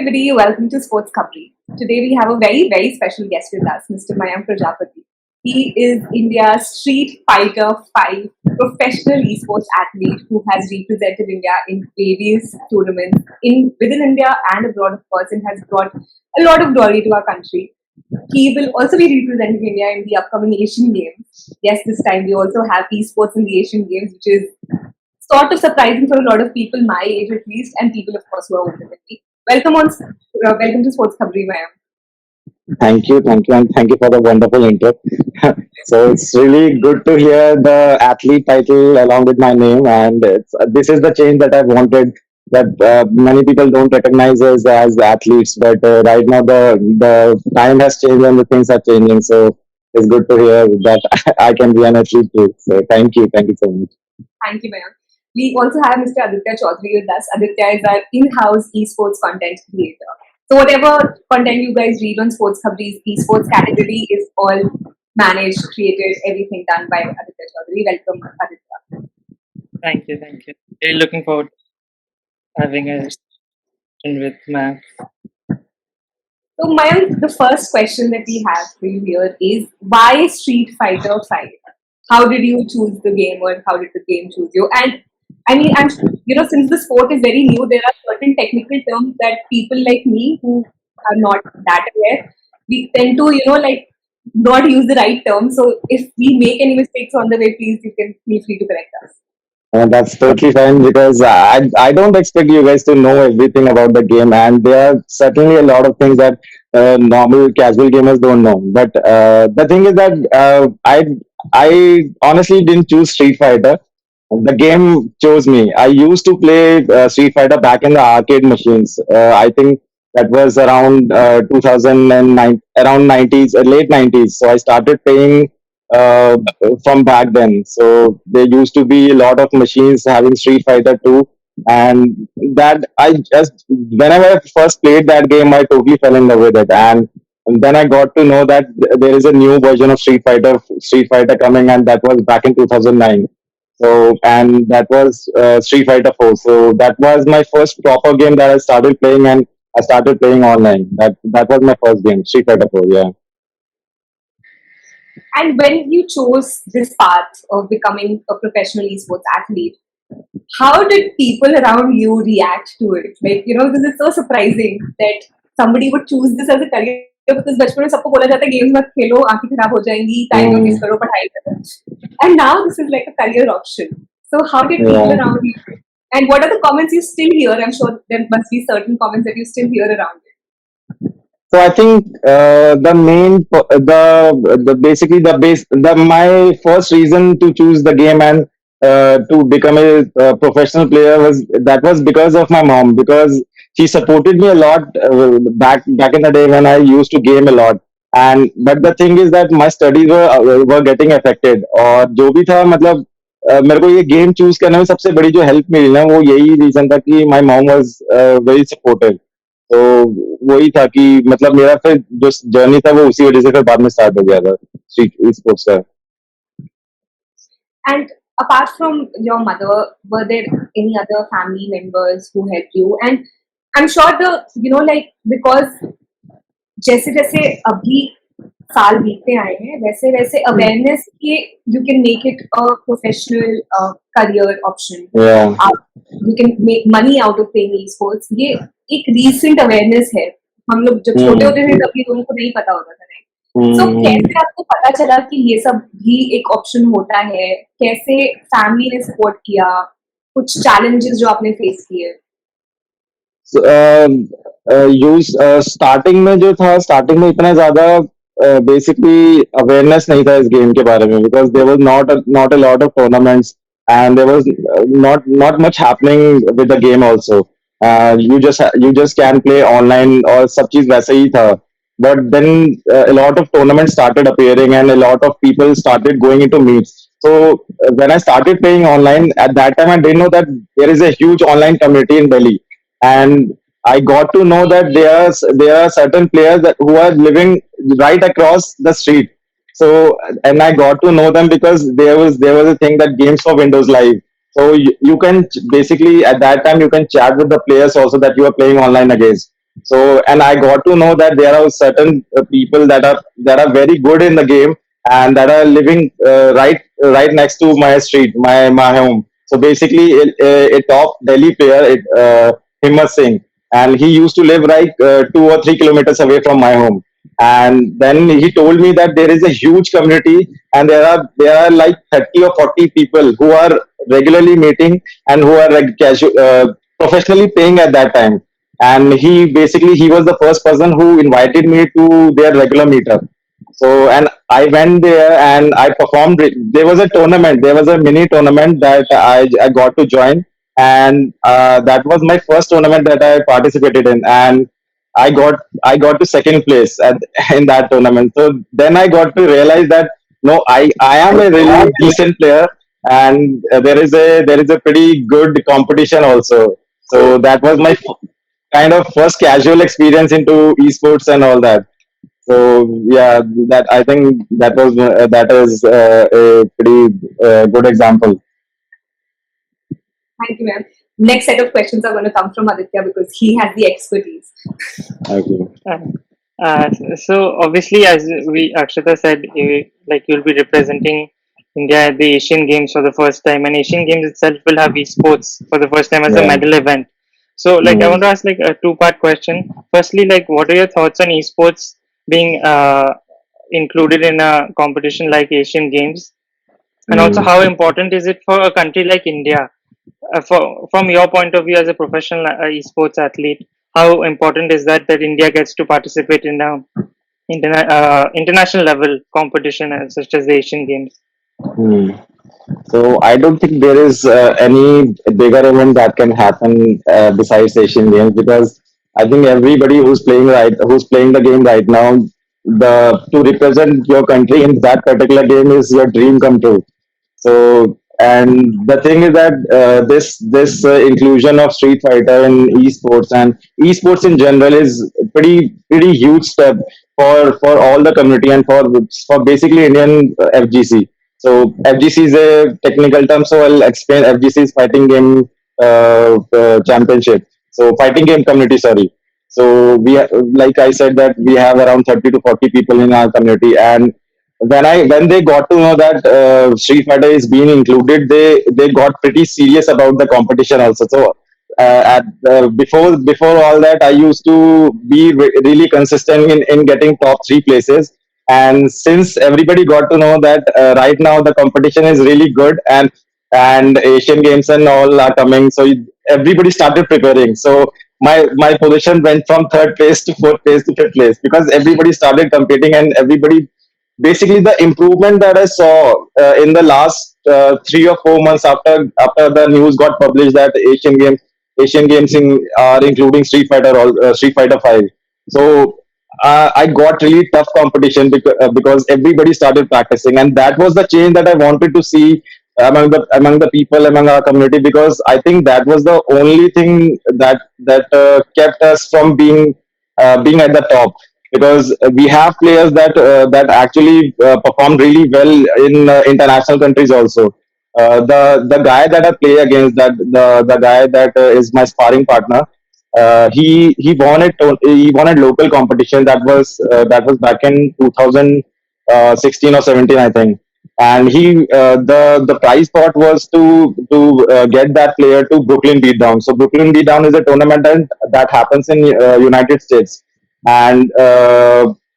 everybody, welcome to Sports Company. Today we have a very special guest with us, Mr. Mayank Prajapati. He is India's Street Fighter 5 professional esports athlete who has represented India in various tournaments within India and abroad, of course, and has brought a lot of glory to our country. He will also be representing India in the upcoming Asian Games. Yes, this time we also have esports in the Asian Games, which is sort of surprising for a lot of people my age at least, and people, of course, who are older than me. Welcome to Sports Khabri, ma'am. Thank you, and thank you for the wonderful intro. So it's really good to hear the athlete title along with my name, and this is the change that I've wanted. That many people don't recognize us as athletes, but right now the time has changed and the things are changing. So it's good to hear that I can be an athlete too. So thank you so much. Thank you, ma'am. We also have Mr. Aditya Chaudhary with us. Aditya is our in-house esports content creator. So whatever content you guys read on Sports Khabri's esports category is all managed, created, everything done by Aditya Chaudhary. Welcome, Aditya. Thank you. Really looking forward to having a session with Max. So, Mayank, the first question that we have for you here is why Street Fighter 5? How did you choose the game, or how did the game choose you? And I mean, since the sport is very new, there are certain technical terms that people like me who are not that aware, we tend to, not use the right term. So, if we make any mistakes on the way, please, you can feel free to correct us. That's totally fine because I don't expect you guys to know everything about the game, and there are certainly a lot of things that normal casual gamers don't know. But the thing is that I honestly didn't choose Street Fighter. The game chose me. I used to play Street Fighter back in the arcade machines. I think that was around 2009, around 90s, late 90s. So I started playing uh, from back then. So there used to be a lot of machines having Street Fighter 2, and that I just whenever I first played that game, I totally fell in love with it, and then I got to know that there is a new version of Street Fighter coming, and that was back in 2009. So, and that was Street Fighter 4. So that was my first proper game that I started playing, and I started playing online. That was my first game, Street Fighter 4. Yeah. And when you chose this path of becoming a professional esports athlete, how did people around you react to it? Like, because it's so surprising that somebody would choose this as a career because बचपन में सबको बोला जाता है games मत खेलो आंखें खराब हो जाएंगी टाइम वेस्ट Mm, करो पढ़ाई करो and now this is like a career option. So how did people yeah. around you, and what are the comments you still hear? I'm sure there must be certain comments that you still hear around it. So I think the basically the base the my first reason to choose the game and to become a professional player was because of my mom, because she supported me a lot back in the day when I used to game a lot. And but the thing is that my studies were getting affected, और जो भी था मतलब मेरे को ये game choose करने में सबसे बड़ी जो हेल्प मिली ना, वो यही रीजन था कि my mom was very supportive. तो वही था कि मतलब मेरा फिर जो जर्नी था वो उसी वजह से फिर बाद में स्टार्ट हो गया था स्ट्रीट स्पोर्ट्स का. And apart from your mother, were there any other family members who helped you? And I'm sure because जैसे जैसे अभी साल बीतते आए हैं वैसे वैसे अवेयरनेस कि you can make it a professional career option, Yeah. आप you can make money out of playing e sports, ये एक रीसेंट अवेयरनेस है. हम लोग जब छोटे हम्म. होते थे तब ये लोगों को नहीं पता होता था, राइट? सो हम्म. कैसे आपको पता चला कि ये सब भी एक ऑप्शन होता है? कैसे फैमिली ने सपोर्ट किया? कुछ चैलेंजेस जो आपने फेस किए? यूज स्टार्टिंग में जो था, स्टार्टिंग में इतना ज्यादा बेसिकली अवेयरनेस नहीं था इस गेम के बारे में, because there was not a lot of tournaments and there was not much happening with the game also. You just can play online और सब चीज वैसे ही था. But then a lot of tournaments started appearing and a lot of people started going into meets. So when I started playing online, at that time I didn't know that there is a huge online community in Delhi, and I got to know that there are certain players who are living right across the street. So and I got to know them because there was a thing that games for Windows Live. So you can basically at that time you can chat with the players also that you are playing online against. So, and I got to know that there are certain people that are very good in the game and that are living right next to my street, my home. So basically, a top Delhi player, Himmat Singh, and he used to live like 2 or 3 kilometers away from my home. And then he told me that there is a huge community, and there are like 30 or 40 people who are regularly meeting and who are like professionally paying at that time. And he was the first person who invited me to their regular meetup. So, and I went there and I performed. There was a tournament, there was a mini tournament that I got to join, and that was my first tournament that I participated in, and I got to second place in that tournament. So then I got to realize that no, I am a really decent player, and there is a pretty good competition also. So that was my kind of first casual experience into esports and all that. So yeah, that I think that is a pretty good example. Thank you, ma'am. Next set of questions are going to come from Aditya because he has the expertise. Okay. Uh, so obviously, as we Akshata said, like you'll be representing India at the Asian Games for the first time, and Asian Games itself will have esports for the first time as a Yeah. medal event. So, like, I Mm. want to ask like a two-part question. Firstly, like, what are your thoughts on esports being included in a competition like Asian Games, and also Mm. how important is it for a country like India? From your point of view as a professional esports athlete, how important is that India gets to participate in a international level competition such as the Asian Games? Mm. So I don't think there is any bigger event that can happen besides Asian Games, because I think everybody who's playing the game right now, the to represent your country in that particular game is your dream come true. So, and the thing is that this inclusion of Street Fighter in esports and esports in general is pretty huge step for all the community and for basically Indian FGC. So FGC is a technical term, so I'll explain. FGC is Fighting Game Championship. So Fighting Game Community, sorry. So like I said, that we have around 30 to 40 people in our community, and when they got to know that Street Fighter is being included, they got pretty serious about the competition also. So before all that, I used to be really consistent in getting top three places. And since everybody got to know that right now the competition is really good, and Asian Games and all are coming, so everybody started preparing. So my position went from third place to fourth place to fifth place, because everybody started competing, and everybody basically the improvement that I saw in the last 3 or 4 months after the news got published that Asian Games are including Street Fighter 5. So I got really tough competition because everybody started practicing, and that was the change that I wanted to see among the people, among our community, because I think that was the only thing that kept us from being at the top, because we have players that actually perform really well in international countries also. The guy that I play against, the guy that is my sparring partner, he won a local competition that was back in 2016 or 17, I think. And the prize pot was to get that player to Brooklyn Beatdown. So Brooklyn Beatdown is a tournament that happens in United States, and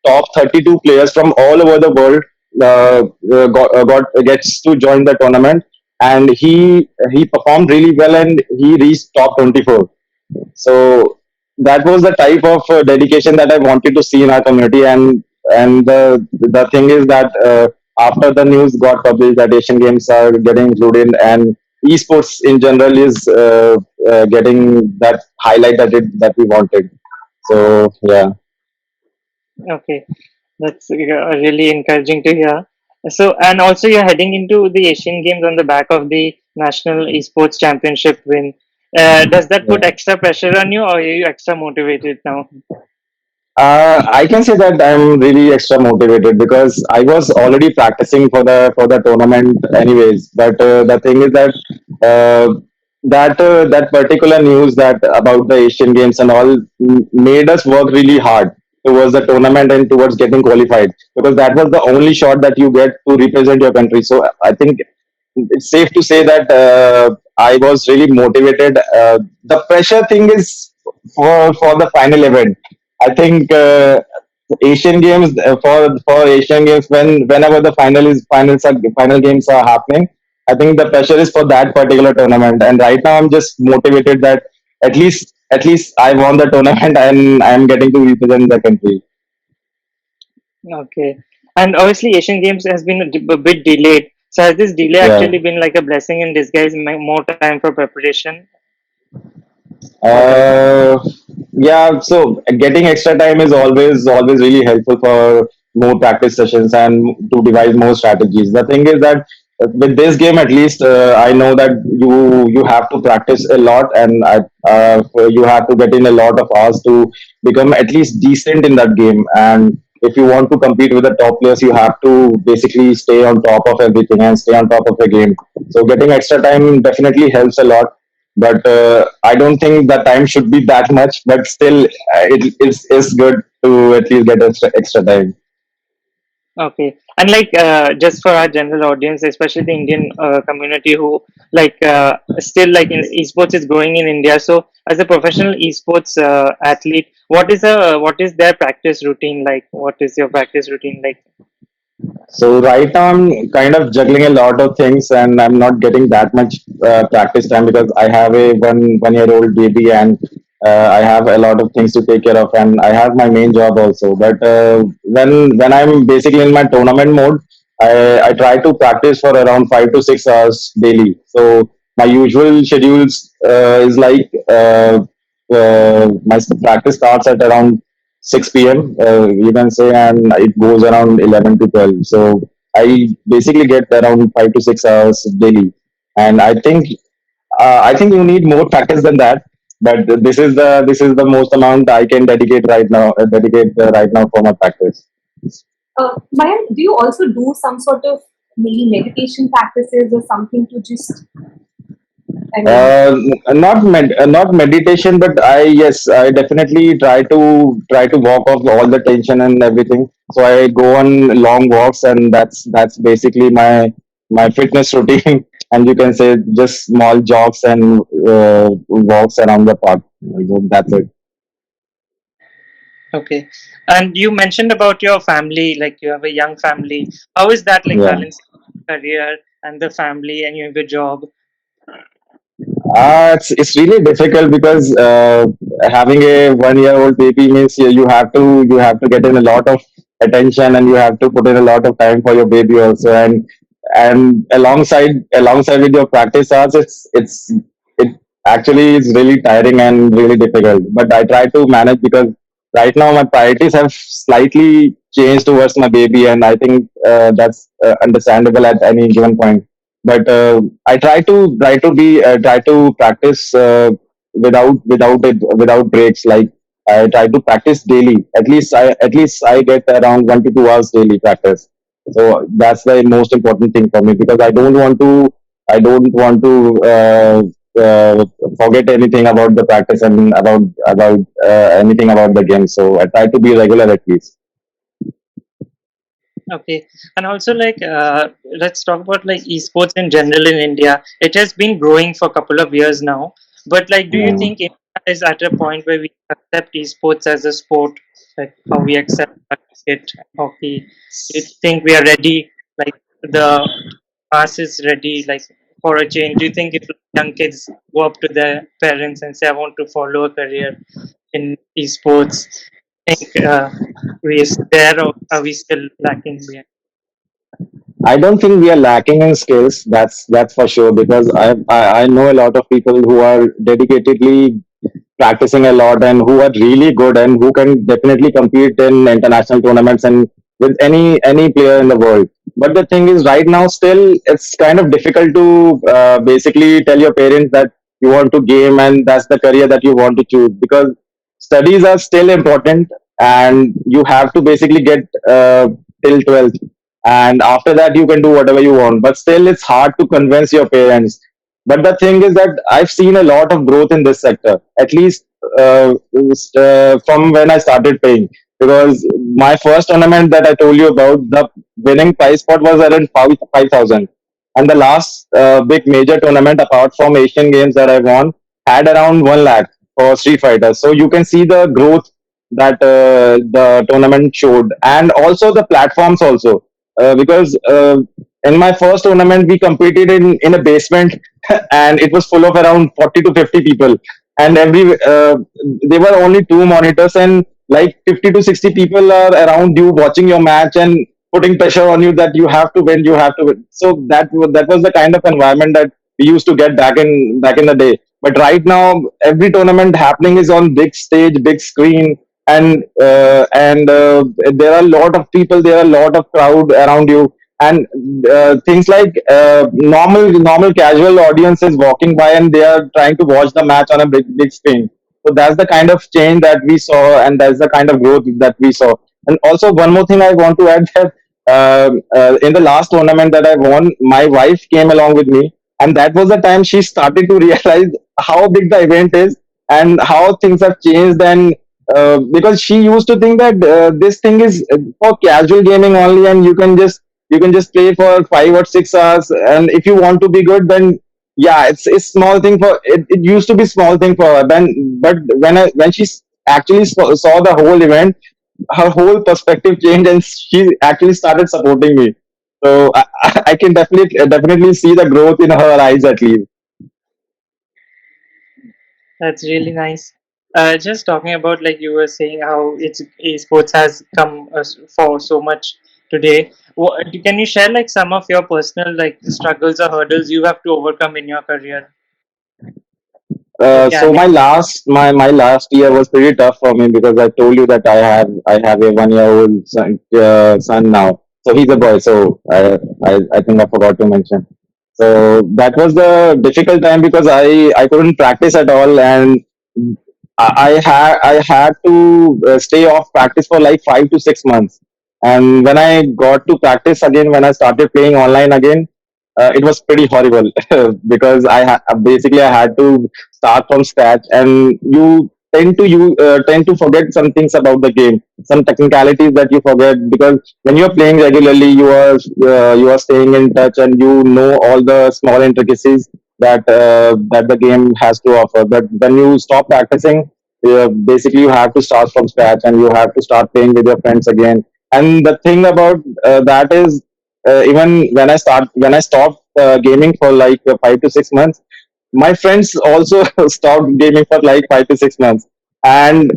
top 32 players from all over the world got gets to join the tournament. And he performed really well, and he reached top 24. So that was the type of dedication that I wanted to see in our community. And the thing is that after the news got published that Asian Games are getting included, and esports in general is getting that highlight that we wanted. So yeah. Okay, that's really encouraging to hear. So, and also you're heading into the Asian Games on the back of the National Esports Championship win. Does that put Yeah. extra pressure on you, or are you extra motivated now? I can say that I'm really extra motivated because I was already practicing for the tournament anyways. But the thing is that that particular news that about the Asian Games and all made us work really hard towards the tournament and towards getting qualified, because that was the only shot that you get to represent your country. So I think it's safe to say that I was really motivated. The pressure thing is for the final event. I think Asian Games for Asian Games, whenever the final games are happening, I think the pressure is for that particular tournament. And right now, I'm just motivated that at least I won the tournament and I'm getting to represent the country. Okay. And obviously, Asian Games has been a bit delayed. So has this delay Yeah. actually been like a blessing in disguise, more time for preparation? Okay. Uh, yeah, so getting extra time is always really helpful for more practice sessions and to devise more strategies. The thing is that with this game, at least I know that you have to practice a lot, and you have to get in a lot of hours to become at least decent in that game. And if you want to compete with the top players, you have to basically stay on top of everything and stay on top of the game. So getting extra time definitely helps a lot, but I don't think the time should be that much. But still, it's good to at least get extra time. Okay. And like just for our general audience, especially the Indian community who still like in esports is growing in India. So as a professional esports athlete, what is their practice routine like? What is your practice routine like? So right now I'm kind of juggling a lot of things, and I'm not getting that much practice time because I have a 1 year old baby, and I have a lot of things to take care of, and I have my main job also. But when I'm basically in my tournament mode, I try to practice for around 5 to 6 hours daily. So my usual schedules is like my practice starts at around 6 p.m. You can say, and it goes around 11 to 12. So I basically get around 5 to 6 hours daily, and I think you need more practice than that. But this is the most amount I can dedicate right now. Dedicate right now for my practice. Mayank, do you also do some sort of maybe meditation practices or something to just, I mean, Not meditation, but I definitely try to walk off all the tension and everything. So I go on long walks, and that's basically my fitness routine. And you can say just small jogs and walks around the park. That's it. Okay. And you mentioned about your family, like you have a young family. How is that like Yeah. balancing career and the family and you have a job? It's really difficult because having a 1 year old baby means you have to get in a lot of attention, and you have to put in a lot of time for your baby also, and alongside with your practice hours, it actually is really tiring and really difficult. But I try to manage because right now my priorities have slightly changed towards my baby, and I think that's understandable at any given point. But I try to practice without breaks. Like I try to practice daily. At least I get around 1 to 2 hours daily practice. So that's the most important thing for me, because I don't want to forget anything about the practice and about anything about the game. So I try to be regular at least. Okay. And also like let's talk about like esports in general in India. It has been growing for a couple of years now. But like do you Mm. think India is at a point where we accept esports as a sport, like how we accept cricket, hockey? Do you think we are ready? Like the mass is ready like for a change? Do you think if young kids go up to their parents and say I want to follow a career in esports, think we are there or are we still lacking behind? I don't think we are lacking in skills. That's for sure, because I know a lot of people who are dedicatedly practicing a lot and who are really good and who can definitely compete in international tournaments and with any player in the world. But the thing is, right now, still it's kind of difficult to basically tell your parents that you want to game and that's the career that you want to choose, because studies are still important, and you have to basically get till 12th, and after that you can do whatever you want. But still it's hard to convince your parents, But the thing is that I've seen a lot of growth in this sector, at least from when I started playing. Because my first tournament that I told you about, the winning prize pot was around 5,000. And the last big major tournament, apart from Asian Games that I won, had around 1 lakh for Street Fighter. So you can see the growth that the tournament showed. And also the platforms also. Because in my first tournament, we competed in a basement and it was full of around 40 to 50 people, and there were only two monitors, and like 50 to 60 people are around you watching your match and putting pressure on you that you have to win. So that was the kind of environment that we used to get back in the day. But right now every tournament happening is on big stage, big screen, and there are a lot of people, there are a lot of crowd around you, and things like normal casual audiences walking by and they are trying to watch the match on a big screen. So that's the kind of change that we saw, and that's the kind of growth that we saw. And also one more thing I want to add, that in the last tournament that I won, my wife came along with me, and that was the time she started to realize how big the event is and how things have changed. And because she used to think that this thing is for casual gaming only, and you can just play for 5 or 6 hours, and if you want to be good, then yeah, it's small thing for it. It used to be small thing for her then, but when she actually saw the whole event, her whole perspective changed, and she actually started supporting me. So I can definitely see the growth in her eyes, at least. That's really nice. Just talking about, like you were saying, how it's esports has come for so much today. Can you share like some of your personal like struggles or hurdles you have to overcome in your career? So Can my last year was pretty tough for me, because I told you that I have a 1 year old son now. So he's a boy. So I think I forgot to mention. So that was the difficult time, because I couldn't practice at all, and I had to stay off practice for like 5 to 6 months. And when I got to practice again, when I started playing online again, it was pretty horrible because basically I had to start from scratch, and you tend to forget some things about the game, some technicalities that you forget, because when you're playing regularly, you are staying in touch, and you know all the small intricacies that the game has to offer. But when you stop practicing, basically you have to start from scratch, and you have to start playing with your friends again. And the thing about that is, even when I stopped gaming for like 5 to 6 months, my friends also stopped gaming for like 5 to 6 months. And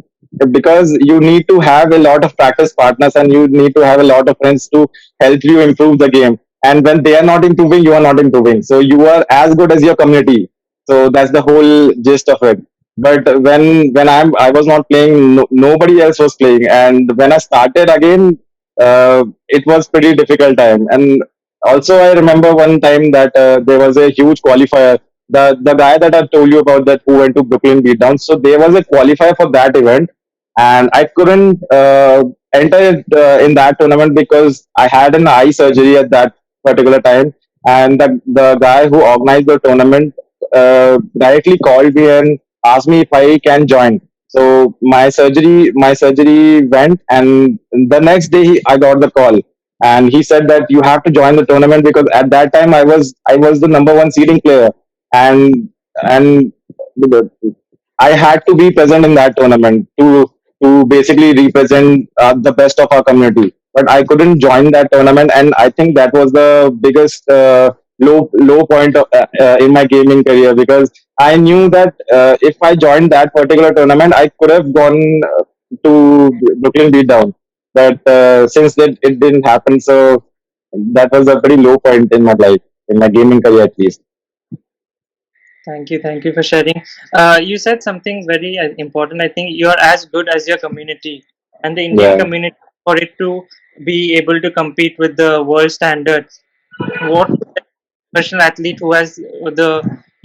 because you need to have a lot of practice partners, and you need to have a lot of friends to help you improve the game, and when they are not improving, you are not improving, so you are as good as your community. So that's the whole gist of it. But when I was not playing, nobody else was playing, and when I started again, it was pretty difficult time. And also I remember one time that there was a huge qualifier, the guy that I told you about, that who went to Brooklyn Beatdown. So there was a qualifier for that event, and I couldn't enter it, in that tournament, because I had an eye surgery at that particular time. And the guy who organized the tournament directly called me and asked me if I can join. So my surgery went, and the next day I got the call, and he said that you have to join the tournament, because at that time I was the number one seeding player, and I had to be present in that tournament to basically represent the best of our community. But I couldn't join that tournament, and I think that was the biggest low point in my gaming career, because I knew that if I joined that particular tournament, I could have gone to Brooklyn Beatdown. But since that it didn't happen, so that was a pretty low point in my life, in my gaming career at least. thank you for sharing. You said something very important. I think you are as good as your community, and the Indian Yeah. community, for it to be able to compete with the world standards. What professional athlete who has the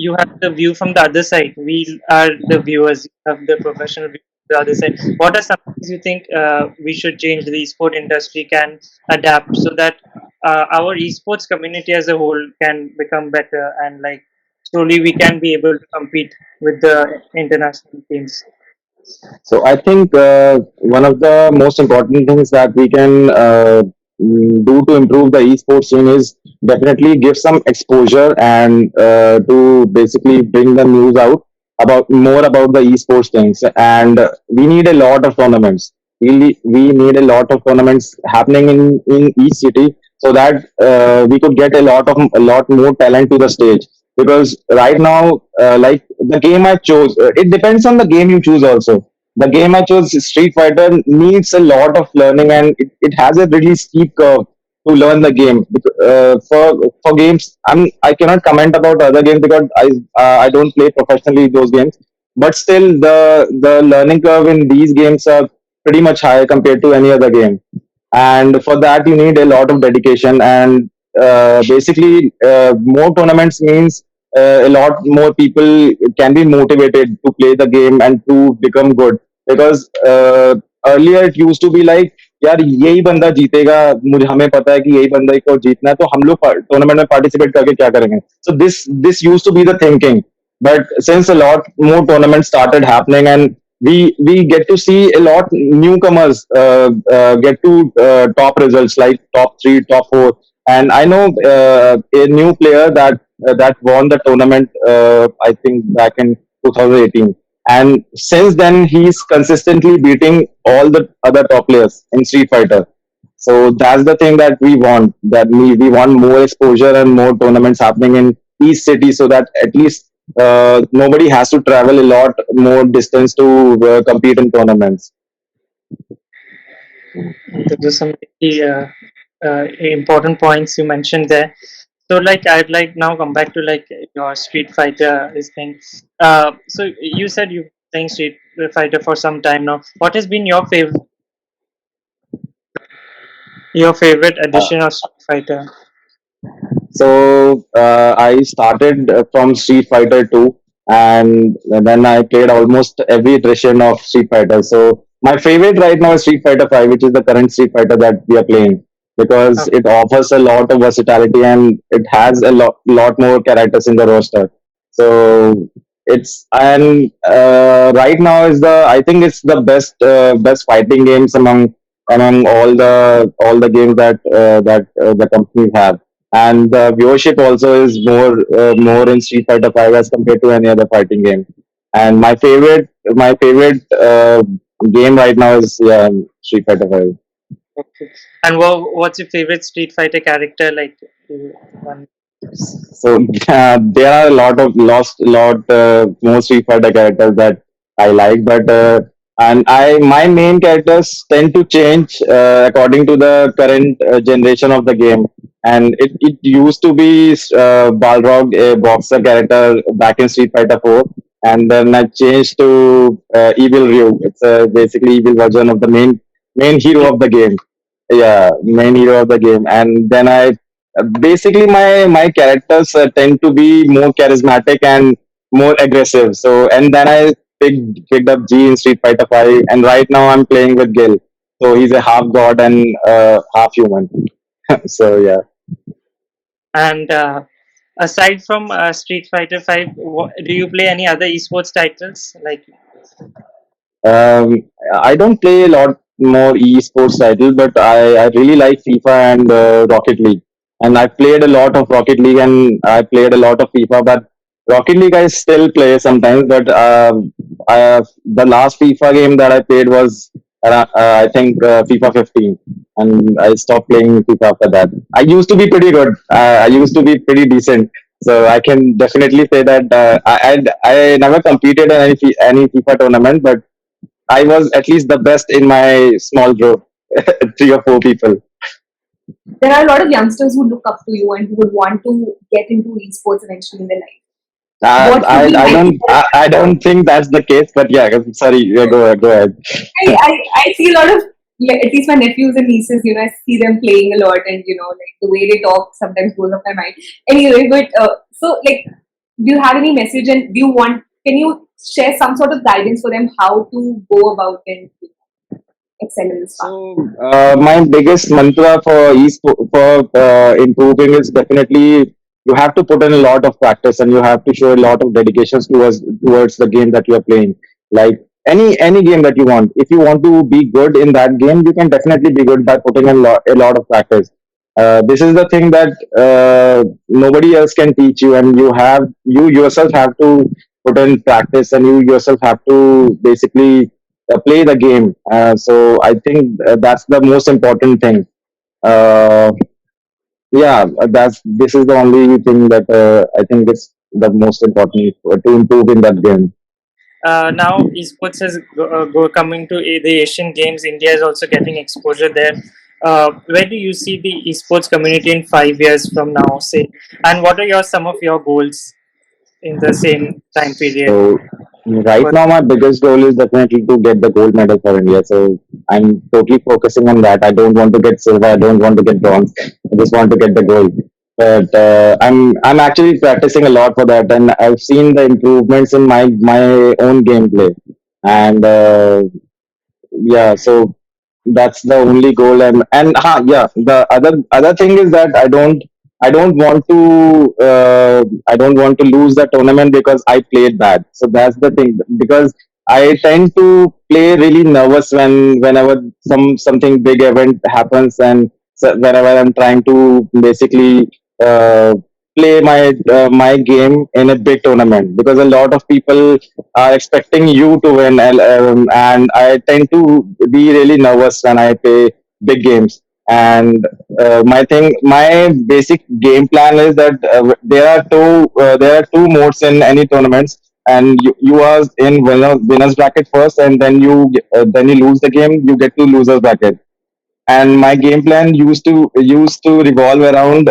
you have the view from the other side. We are the viewers. You have the professional view from the other side. What are some things you think we should change? The esport industry can adapt so that our esports community as a whole can become better and like slowly we can be able to compete with the international teams. So I think one of the most important things that we can do to improve the esports scene is definitely give some exposure and to basically bring the news out about more about the esports things. And we need a lot of tournaments. We need a lot of tournaments happening in each city so that we could get a lot more talent to the stage. Because right now, like the game I chose, it depends on the game you choose also. The game I chose, Street Fighter, needs a lot of learning, and it has a really steep curve to learn the game. For games, I cannot comment about other games because I don't play professionally those games. But still, the learning curve in these games are pretty much high compared to any other game. And for that, you need a lot of dedication. And basically, more tournaments means a lot more people can be motivated to play the game and to become good. Because earlier it used to be like, यार यही बंदा जीतेगा, मुझे हमें पता है कि यही बंदा को जीतना है, तो हम लोग टूर्नामेंट में पार्टिसिपेट करके क्या करेंगे. So this used to be the thinking. But since a lot more tournaments started happening, and we get to see a lot newcomers get to top results like top 3, top 4. And I know a new player that won the tournament, I think back in 2018. And since then, he's consistently beating all the other top players in Street Fighter. So that's the thing that we want. That we want more exposure and more tournaments happening in each city, so that at least nobody has to travel a lot more distance to compete in tournaments. Those are some really important points you mentioned there. So, like, I'd like now come back to like your Street Fighter this thing. So you said you've been playing Street Fighter for some time now. What has been your favorite Uh, edition of Street Fighter? So I started from Street Fighter 2, and then I played almost every iteration of Street Fighter. So my favorite right now is Street Fighter 5, which is the current Street Fighter that we are playing, because Okay. it offers a lot of versatility and it has a lot more characters in the roster. So it's and right now is the I think it's the best fighting games among all the games that the companies have. And the viewership also is more in Street Fighter 5 as compared to any other fighting game. And my favorite game right now is, yeah, Street Fighter 5. Okay. And what's your favorite Street Fighter character? Like one. So there are a lot more Street Fighter characters that I like, but and I my main characters tend to change according to the current generation of the game. And it used to be Balrog, a boxer character back in Street Fighter 4, and then I changed to Evil Ryu. It's basically evil version of the main hero of the game. Yeah, main hero of the game. And then I basically my characters tend to be more charismatic and more aggressive. So and then I picked up G in Street Fighter 5, and right now I'm playing with Gil. So he's a half god and half human. So yeah. And aside from Street Fighter 5, do you play any other esports titles? Like, Um, I don't play a lot more esports titles, but I really like FIFA and Rocket League. And I played a lot of Rocket League and I played a lot of FIFA, but Rocket League I still play sometimes. But the last FIFA game that I played was, I think, FIFA 15. And I stopped playing FIFA after that. I used to be pretty good. I used to be pretty decent. So I can definitely say that I never competed in any FIFA tournament, but I was at least the best in my small group, 3 or 4 people. There are a lot of youngsters who look up to you and who would want to get into esports eventually in their life. I, What would I, be I like? don't I don't think that's the case, but yeah, sorry, yeah, go ahead. I see a lot of, like, at least my nephews and nieces, I see them playing a lot, and like the way they talk sometimes goes off my mind. Anyway, but so, like, do you have any message, and can you share some sort of guidance for them how to go about and excel in this path? So my biggest mantra for for improving is definitely you have to put in a lot of practice and you have to show a lot of dedications towards the game that you are playing. Like any game that you want. If you want to be good in that game, you can definitely be good by putting a lot of practice. This is the thing that nobody else can teach you, and you yourself have to put in practice, and you yourself have to basically play the game. So I think that's the most important thing. Uh, yeah, that's this is the only thing that I think is the most important to improve in that game. Now esports is coming to the Asian Games. India is also getting exposure there. Where do you see the esports community in 5 years from now, say, and what are some of your goals in the same time period? So right For, now, my biggest goal is definitely to get the gold medal for India. So I'm totally focusing on that. I don't want to get silver. I don't want to get bronze. I just want to get the gold. But I'm actually practicing a lot for that, and I've seen the improvements in my own gameplay. And yeah, so that's the only goal. Yeah, the other thing is that I don't want to lose the tournament because I played bad. So that's the thing, because I tend to play really nervous whenever something big event happens, and so whenever I'm trying to basically uh, play my game in a big tournament, because a lot of people are expecting you to win, and I tend to be really nervous when I play big games. And my basic game plan is that there are two modes in any tournaments, and you are in winners bracket first, and then you lose the game, you get to losers bracket. And my game plan used to revolve around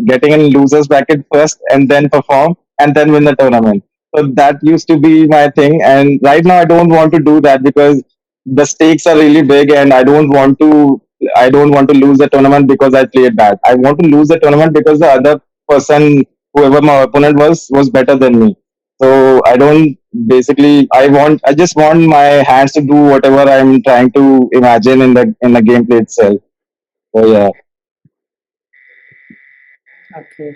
getting in losers bracket first, and then perform, and then win the tournament. So that used to be my thing, and right now I don't want to do that because the stakes are really big, and I don't want to lose the tournament because I played bad. I want to lose the tournament because the other person, whoever my opponent was better than me. So I don't basically I just want my hands to do whatever I'm trying to imagine in the gameplay itself. So yeah, okay.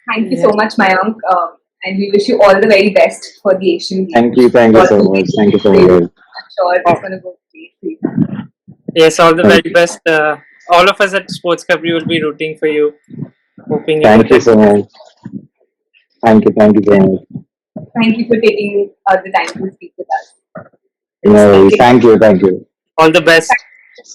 Thank you so Yes. much, Mayank, and we wish you all the very best for the Asian thank Games. you, thank you All so the much, best thank you so for much, you. guys. I'm sure Oh, it's going to go great for you. yes, all the Thank very you, best. All of us at Sports Cabri will be rooting for you, hoping you will thank you get. so much, thank you so much. Thank you for taking the time to speak with us. It was No, great. thank you, thank you. All the best.